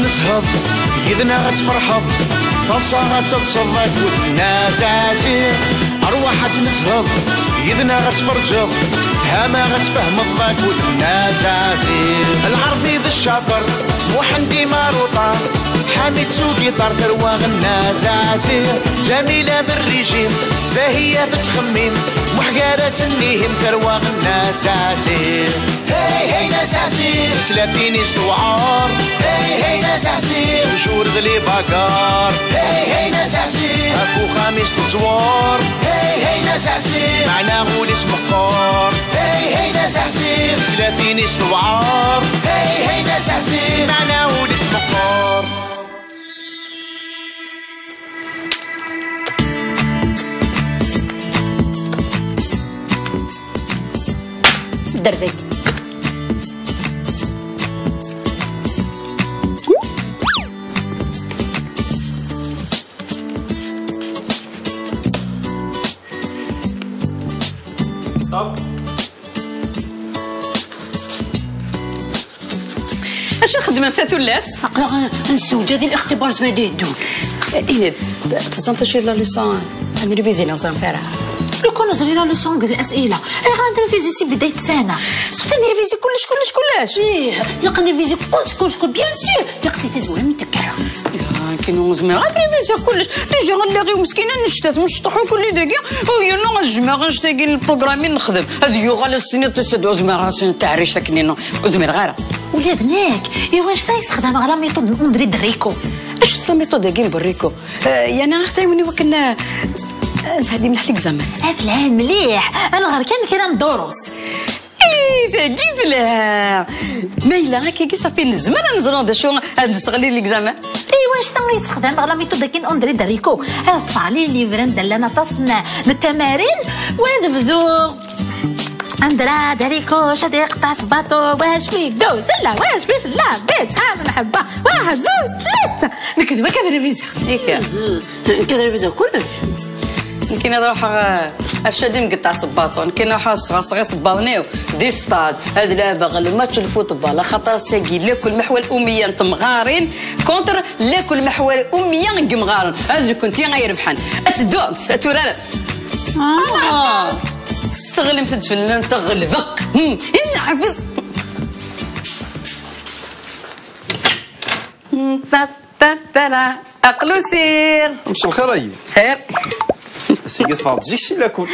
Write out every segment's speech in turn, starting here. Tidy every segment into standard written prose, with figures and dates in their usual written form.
نسهض يدنا غتفرحض طلصة غتتصلك والناس عزير أرواح نسهض يدنا غتفرجض هما غتفهم الضاك والناس عزير العربي بالشاطر وحندي ماروطة حامد سوقي طار ترواغ الناس عزير جميلة بالرجيم زاهية بتخميم محقارة سنيهم ترواغ الناس عزير هاي هاي ناس عزير سلافيني استوعار هاي هاي ناس عزير وشور ذلي باكار هاي هاي ناس عزير اكو خامس تزوار هاي هاي ناس عزير معنا غول اسم قار هاي هاي ناس عزير سلافيني استوعار هاي هاي ناس عزير معنا غول اسم قار دربك اش الخدمه نتا ولاس اقلا نسوج هذه الاختبار ما يدو ايه تزنت شي لا ليسون نريفيزي نوصل ثرا لو كان نزري لا ليسون ديال الاسئله غندريفيزي سي بدايه السنه صافي نريفيزي كلش ايه يلقى نريفيزي كلش بيان سور يقصي تزوره من تكره كاين زعما غنريفيزي كلش ديجا غنلاغيو مسكينه نشتات نشطحو كل دقيقه وهي انا غنجمع غنشتاقي البروغرامين نخدم هذه غالا السنين تسدو زعما راسي تاع عريش تاكنينا زعما غير ولادناك واش تا يستخدم على ميثود ندري دريكو اش تصا ميثود كاين بريكو يعني غنخدموني وكنا نسعدي من حليك زعما لا مليح انا غير كان ندورس ايه كيف لا مايله هكا صافي نزمان نزرو هذا شو نستغلي ليكزامان واش تمري تستخدم على ميثود كاين اندري دريكو طفالي لي فران دلنا تصنع التمارين ونبذو اندرا دريكو شادي قطع صباطو واش في جو سلا واش في سلا بيت عامل محبه واحد زوج ثلاثه نكذب كنريفيزي كنريفيزي كلش كاين نروح ارشادي مقطع صباطون كاين نروح صغير صباطنيو دي ستاد هاد لعبه غير ماتش الفوتبول خاطر ساقي لاكل محور الاميه انت مغارين كونتر لاكل محور الاميه نقمغارن هذا اللي كنتي غيربحان اتدوم اتورالت الصغل مسد فنان تغلبق نعرف تا اقلو سير مش الخير ايوه خير سيدي تفاض زيك سي لاكل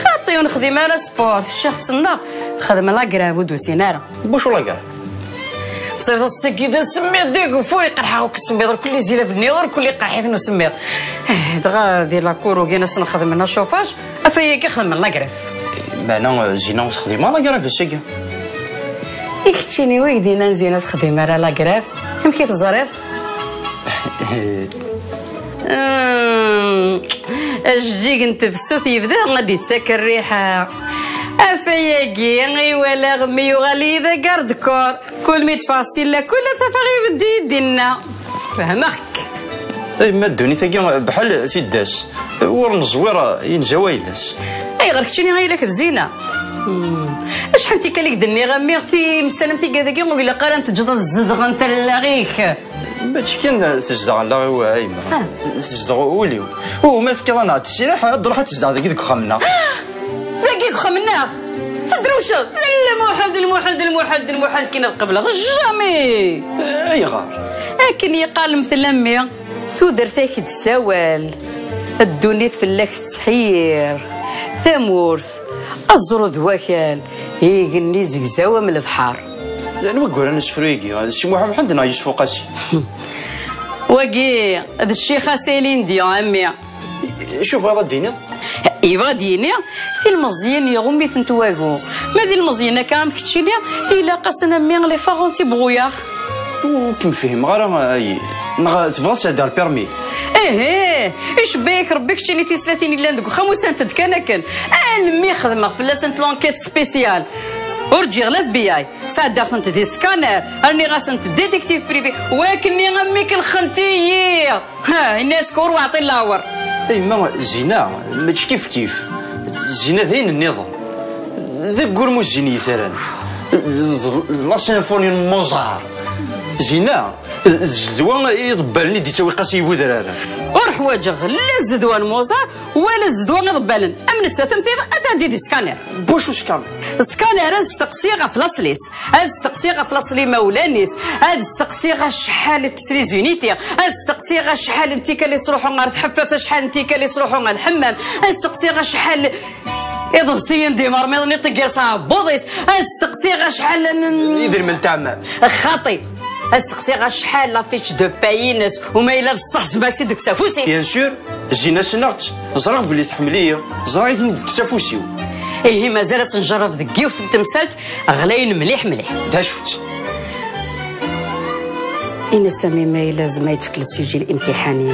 خاطي ونخدم انا سبورت الشيخ تصنع خدم لا كراف ودوسي نارا واش ولا كراف صير السكيده سميت ديك وفوري قرحاوك السميض كل زيله في النيور كل قرحيت نسميض دغا ديال لاكورو كاين نخدم لنا شوفاج افايا كيخدم لا كراف معنا زينه تخدم لا كراف السكي يكتشيني ويدينا زينه تخدم على لا كراف يمكن تزريض اش تجيك انت بالصوت يبدا غادي تسكر الريحه افياكي ولا غمي وغالي ذا كاردكور كل ميت فاصيل لا كل ثفاغي بدي يدينا فهمك اي ما الدوني تاكي بحال في الداس ورن زويره ينجوايلاس اي غير كتشيني غايلك زينه اش حنتي كالك دني غمي في مسلمتي كذاكي ولا قران تجد الزدغ انت لاغيك ماشي كان تجزع لا هو هايمه تجزع وليو وما فكر انا السلاح تروح تجزع ديك خمنا ديك خمنا تدروش لا المحال كاين قبل جامي اي غار لكن يقال مثل امي ثودر تاكد سوال الدنيا فلاك تسحير ثمورث الزرود وكال يغني زكزاوه من البحر يعني ما نقول انا شفريكي هذا الشيء محمد عندنا يوسف قاسي واقي هذا الشيخ سالين دي امي شوف هذا الديني ايوا ديني في المزيان يغمي ثنتواكو ما دي المزيانه كام كتشيليا الا قاسنا مي لي فارونتي بغويا كيم فهم غير اي تفاص دار بيرمي ايه ايش بيك ربك شتيني تي 30 الا ندك خمسه انت كان مي خدمه في لاسنت لونكيت سبيسيال ورجي غلاف بي اي ساعه دارت انت دي سكانر راني غاسنت ديتيكتيف بريفي ولكني غميك الخنتيه ها الناس كور واعطي لاور اي ما زينه ماشي كيف زينه ذين النظام ذاك قرمو الزيني سران لا سيمفوني موزار زينه الزدوان يضبالني دي تاوي قاسي ودرارا ورحواجغ لا الزدوان موزا ولا الزدوان يضبالن امن تساتمثيض اتا دي سكانير بوش وشكان سكانير استقصيغه في لاصليس هاد استقصيغه في لاصلي مولانيس هاد استقصيغه شحال تسري زونيتي هاد استقصيغه شحال انت كاللي تروحوا غير تحفات شحال انت كاللي تروحوا غير الحمام هاد استقصيغه شحال يضبسين دي مرميض نيطير صاحب بوضيس هاد استقصيغه شحال يدير من تعمام خاطي استقصيغه شحال لافيتش دو باينس وما الا بصح زماكسي دوك سافوسي بيان سور جينا سنغت زرا بلي تحمليه زرا يدير سافوسيو إيه مازالت نجرب ذكي وفي التمثالت غلاين مليح مليح دا شوت إن سامي ما لازم يتفك السجل الامتحاني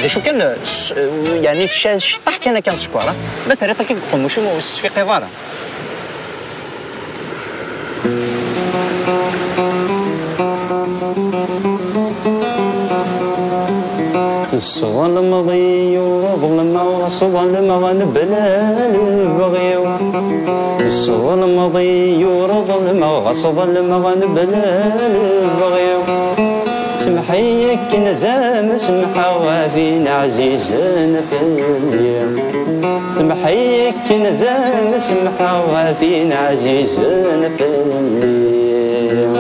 شو كان يعني في الشطح كان سكوار ما طريقه كيقوم ماشي في قضاره الظلم ضي وظلم وصظلم غنبلال البغيو الظلم ضي وظلم وصظلم غنبلال البغيو سمحيك نزام سمحا وازين عزيزنا في الليل سمحيك نزام سمحا وازين عزيزنا في الليل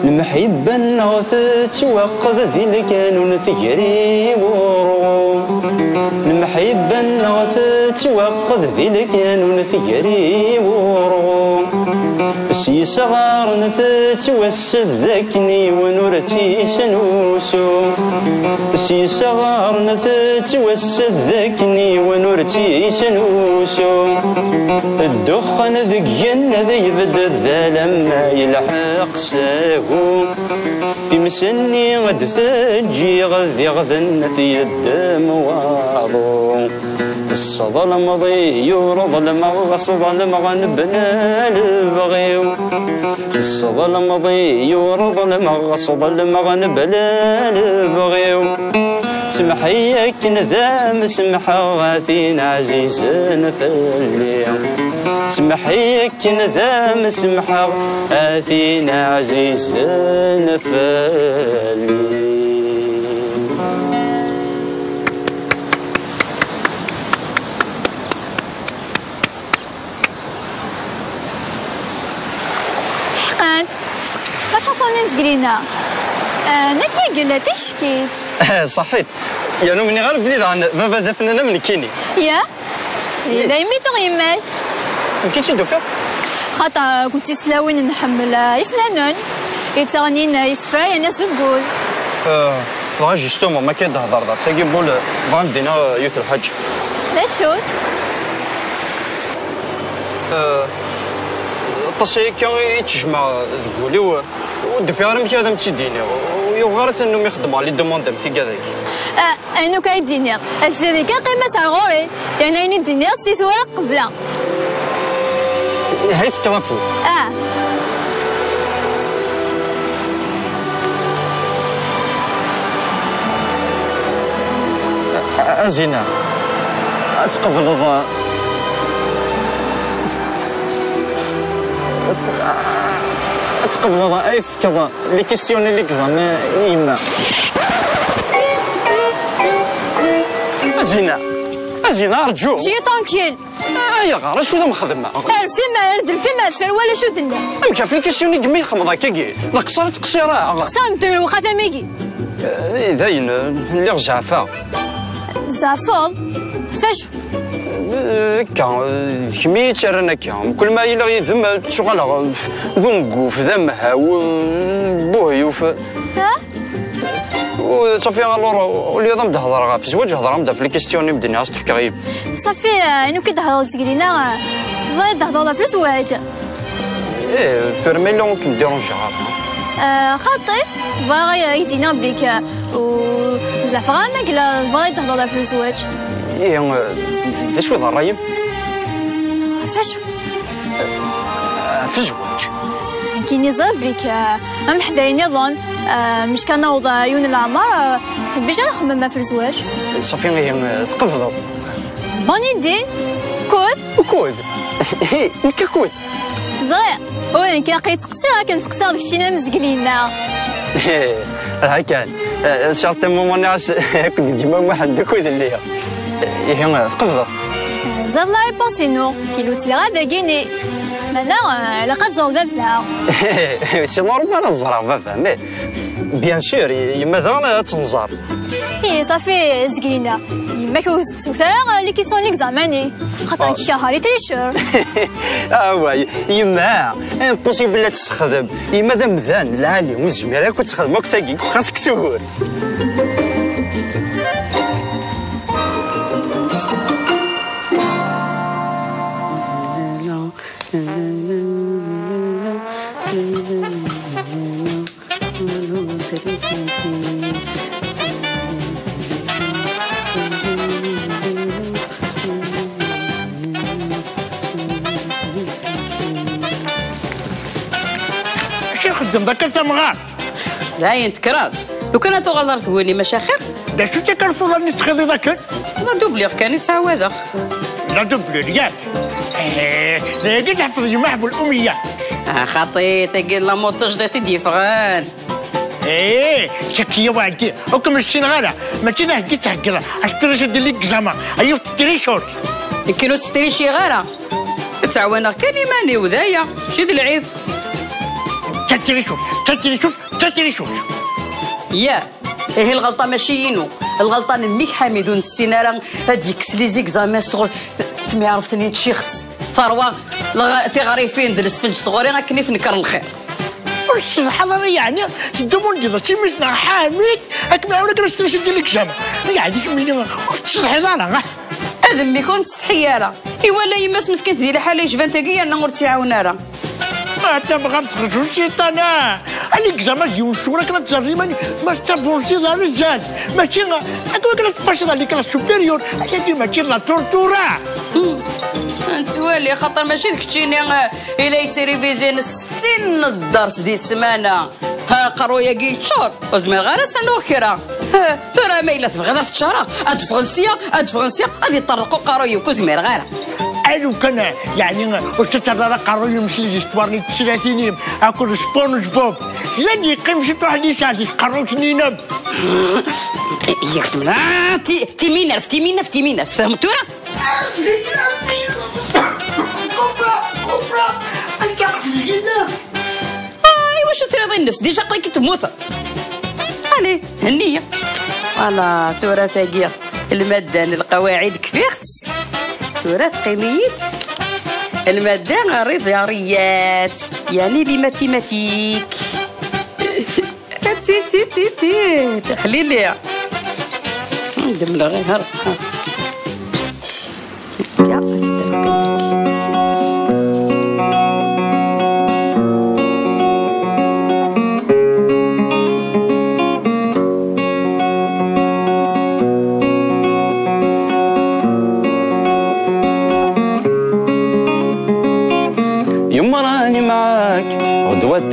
المحبة النوث توقف ذي الكانون ثقري وروم المحبة نغتتوقد ذي لكان ونثيري ورغو سي صغار نتتوسد ذاكني ونورتي سنوسو سي صغار نتتوسد ذاكني ونورتي سنوسو الدخان ذقين ذي يبدا ذا لما يلحق ساقو في مسني غد تجي غذي غذن في الدم واضو الصدى مضي يورض المغص ظلم غنبنا البغيو الصدى مضي يورض المغص ظلم غنبنا البغيو سمحيك نذام سمحة غاثين عزيز نفلي سمحيك نذام سمحة غاثين عزيز نفلي. لا شانسون زقرينا نتي قلت تشكيت صحيت يعني مني غير بليد عن بابا دفننا من كيني يا لا يميتو غيمال كيفاش ندوفر خاطر كنت سلاوين نحمل يفنانون يتغنين يسفراي ناس نقول لا جوستومون ما كاين تهضر دار تاقي بول فان دينا يوت الحج لا شوت طاسي كان يتجمع تقولي ودفير مك هذا متيديني ويغارث انهم يخدموا لي دوموند متي كذاك انو كايديني هادزيدي كان قيمه الغوري يعني عيني ديني سيتو قبله هاي في التوافق زينة تقبل تقبل اي فكره لي كيستيون اللي كزعما يما زينة ارجوك جي طونكيل يا غار شو ذا مخدمه عرفتي ما ردر في ما فر ولا شو دنا امك في الكيستيون اللي قمي خمضه كي لا قصرت قصيره قسمت وخاف ميكي داين اللي رجعفا زعفاض فاش كان كمية ترنا كان كل ما يلا يذم شغل قنقو في ذمها وبوهيوف ها وصافي الور ولي ضم تهضر في زواج هضر مدا في الكيستيون بدني عرفت في كريم صافي انو كي تهضر تقلينا فايد تهضر في الزواج بيرميلون كي نديرونجا خاطي فاغي يدينا بليك وزعفرا ماكلا فايد تهضر في الزواج دا شو ذا الرايم فاش في الزواج كي نزال بليك ام حدايا نظن مش كنوض عيون العمر باش نخمم في الزواج صافي غير تقفضوا بوني دي وكود نكا كود ضايع وين كي لقيت تقصير كنتقصير داكشي مزقلينا هكا شرط ماما عاش كنت ديما واحد كود اللي هي تقفضوا زاد لا يباسينو كيلوتي غادا كيني مانا لقد زوض بلا سي نورمال نزرع بابا مي بيان سور يما ذا تنزر اي صافي زقينا يما كوثرا لي كيسون ليكزاماني خاطر كي شهري تريشور واي يما امبوسيبل تستخدم يما ذا مذان العالي والزميره كنت تخدم وقت تاكي خاصك سهول خدم ذاك التمغار داين تكراد لو كان تغلر ثواني ماشي خير دا شو تكرفوا راني تخذي ذاك لا دوبليغ كان يتعوض لا دوبليغ ياك لا يجي تحفظ جماعة الأمية خاطي تقول لا موطج داتي ديفغان شكية وعدي وكم السنغالة ما تينا هكي تحقرها اشتري شد ليك زعما ايوه تشتري شورت كيلو تشتري شي غيره تعاونر كان يماني وذايا شد العيف تشتري شوف يا ايه الغلطه ماشي ينو الغلطان ميك حميد ونسينا راه هاد لي زيكزامين صغر ما عرفتني تشيخت ثروه تيغريفين ديال السفنج صغوري غاكني تنكر الخير واش الحضر يعني تدومون ديال سيمسنا حامد هاك ما عاونك راش تمشي ديال الكزامه يعني كملي تصلحي لا هذا مي كنت تستحيا ايوا لا يماس مسكين ديال حالي جبان تاكي انا مرتعاونا راه ما تبغى تخرج الشيطانه عليك زعما ديال الشغل كنا تجري ما تبونسي على الزاد ماشي هذوك كنا تباشر عليك لا سوبيريور هادي ماشي لا تورتورا انت والي خاطر ماشي ديك تشيني الا يتريفيزين 60 الدرس ديال السمانه ها قرويه كي تشور وزمير غير سنو خيرا ترى ما الا تبغي تشارا هاد فرنسيه غادي يطرقوا قرويه وكزمير غير ألو كان يعني وتترى قرروا يمشي ليستوار الثلاثينيم أكل سبونج بوب لن يقيم شي واحد يساعدك قرروا تنينم يكتب تيمينر فهمتوا راه كفرة انت عرفتي ايوا شو ترضي النفس ديجا قلت تموت علي هنيه فوالا تورا تاقيه المادة القواعد كفيخت تراث قيميت المادة الرياضيات يعني بماتيماتيك تي تحليل ليها ندمنا غير هرب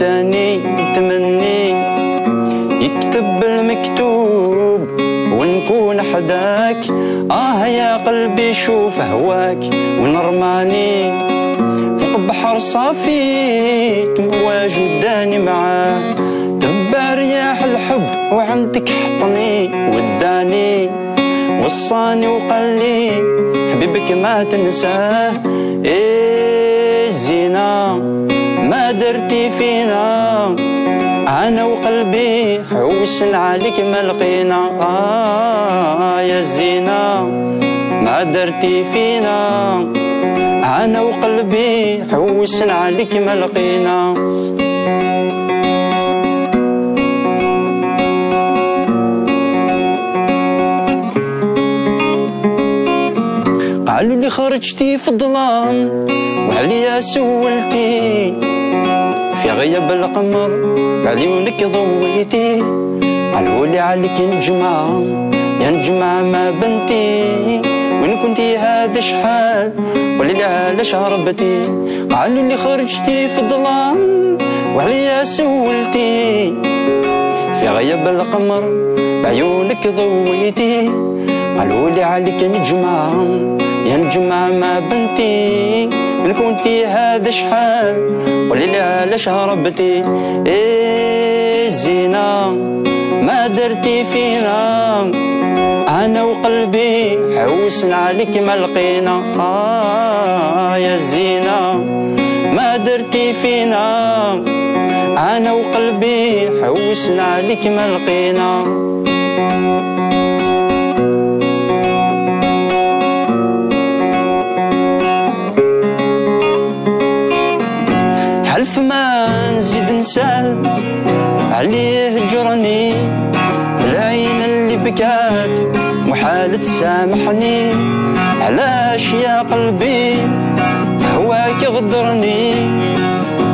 تاني تمني يكتب المكتوب ونكون حداك يا قلبي شوف هواك ونرماني فوق بحر صافي تواجداني معاه تبع رياح الحب وعندك حطني وداني وصاني وقال لي حبيبك ما تنساه الزينة ما درتي فينا انا وقلبي حوسن عليك ما لقينا يا الزينة ما درتي فينا انا وقلبي حوسن عليك ما لقينا قالوا لي خرجتي في الظلام وعليا سولتي في غياب القمر بعيونك ضويتي قالوا لي عليك نجمة يا نجمة ما بنتي وين كنتي هذا شحال ولي علاش هربتي قالوا لي خرجتي في الظلام وعليا سولتي في غياب القمر بعيونك ضويتي قالوا لي عليك نجمة يا نجمة ما بنتي وين كنتي هذا شحال ولي علاش هربتي الزينة ما درتي فينا انا وقلبي حوسن عليك ما لقينا يا الزينة ما درتي فينا انا وقلبي حوسن عليك ما لقينا حلف ما نزيد نسال عليه هجرني العين اللي بكات محال تسامحني علاش يا قلبي هواك غدرني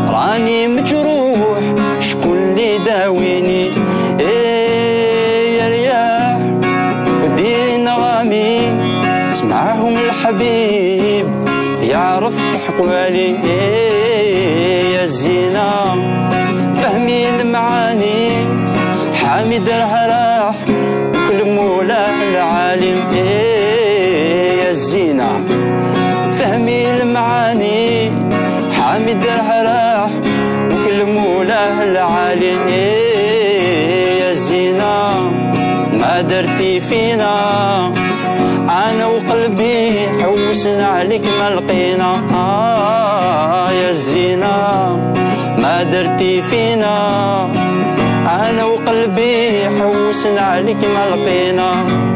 راني مجروح شكون اللي داويني يا رياح ودي نغامي اسمعهم الحبيب يعرف حقوالي يا الزينة فهمي المعاني حامد الهراح وكل مولاه العالم يا الزينة فهمي المعاني حامد الهراح وكل مولاه العالم يا الزينة ما درتي فينا انا وقلبي حوسن عليك ما لقينا يا الزينة ما درتي فينا انا وقلبي حوسنا عليك ما لقينا.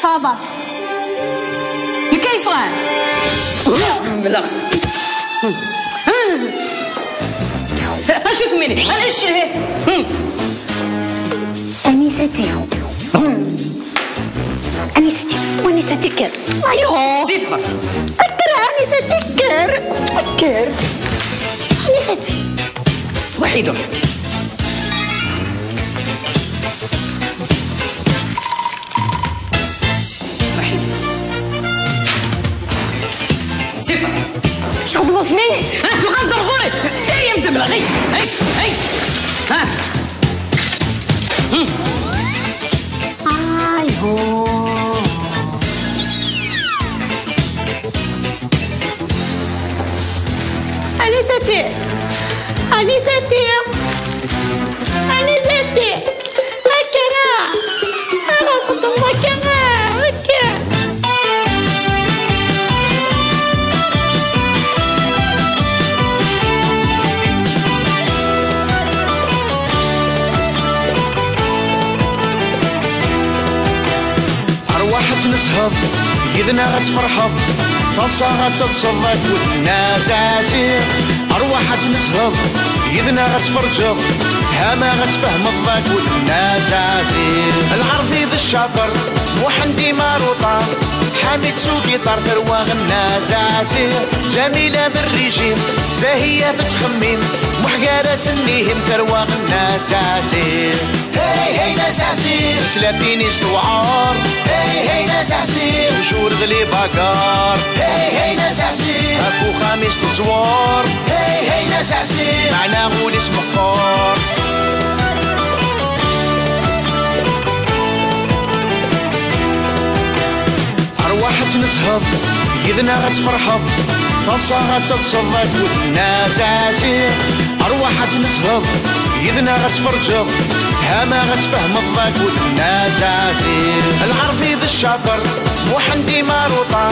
صابر كيف بلا اشوك مني انا ايش انيستي انيستي وانيستي كر ايوه صفر اكر انيستي كر اكر انيستي وحيد صفر شو غضبت مني انت غدر غوري اي انت بلا غيت هيت ها ايوه انيستي انيستي انيستي اكرا انا كنت مكانها هكا نسهض إذنا غتفرحض طلصة غتتصدق والناس عزير أرواح نسهض إذنا غتفرجض هما غتفهم الضاك والناس عزير العرضي ذا الشاطر وحندي ماروطة حامد سوقي طار ثروة الناس عزير جميلة بالريجيم زاهية بتخمين محقارة سنيهم ثروة الناس عزير هي هي ناس عزير سلافيني سوعار هي هي ناس عزير وجور ذلي باكار هي هي ناس عزير أكو خميس تزوار هي هي ناس عزير معنا غول اسم قار أرواح تنسهض إذنا غتفرحض طلصة غتتصدق والناس عزير أرواح تنسهض إذنا غتفرجض هما غتفهم الضاك والناس عزير العرضي ذا الشاطر وحندي ماروطة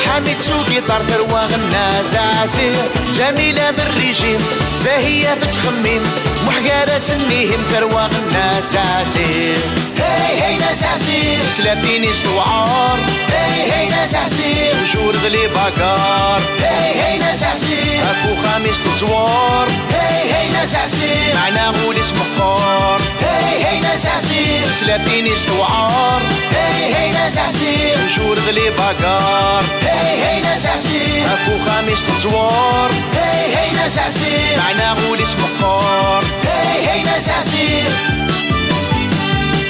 حامد سوقي طار ثروة الناس عزير جميلة بالريجيم زاهية بتخمين محقارة سنيهم ثروة الناس عزير هي هي ناس عزير سلافيني سوعار هي هي ناس عزير وجور ذلي باكار هي هي ناس عزير أكو خميس تزوار هي هي ناس عزير معنا غول اسم قار هي هي ناس عزير سلافيني سوعار هي هي ناس عزير وجور ذلي باكار هي هي ناس عزير أكو خميس تزوار هي هي ناس عزير معنا غول اسم قار هي هي ناس عزير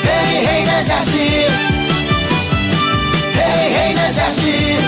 هي هي ناس عزير هي هي ناس عزير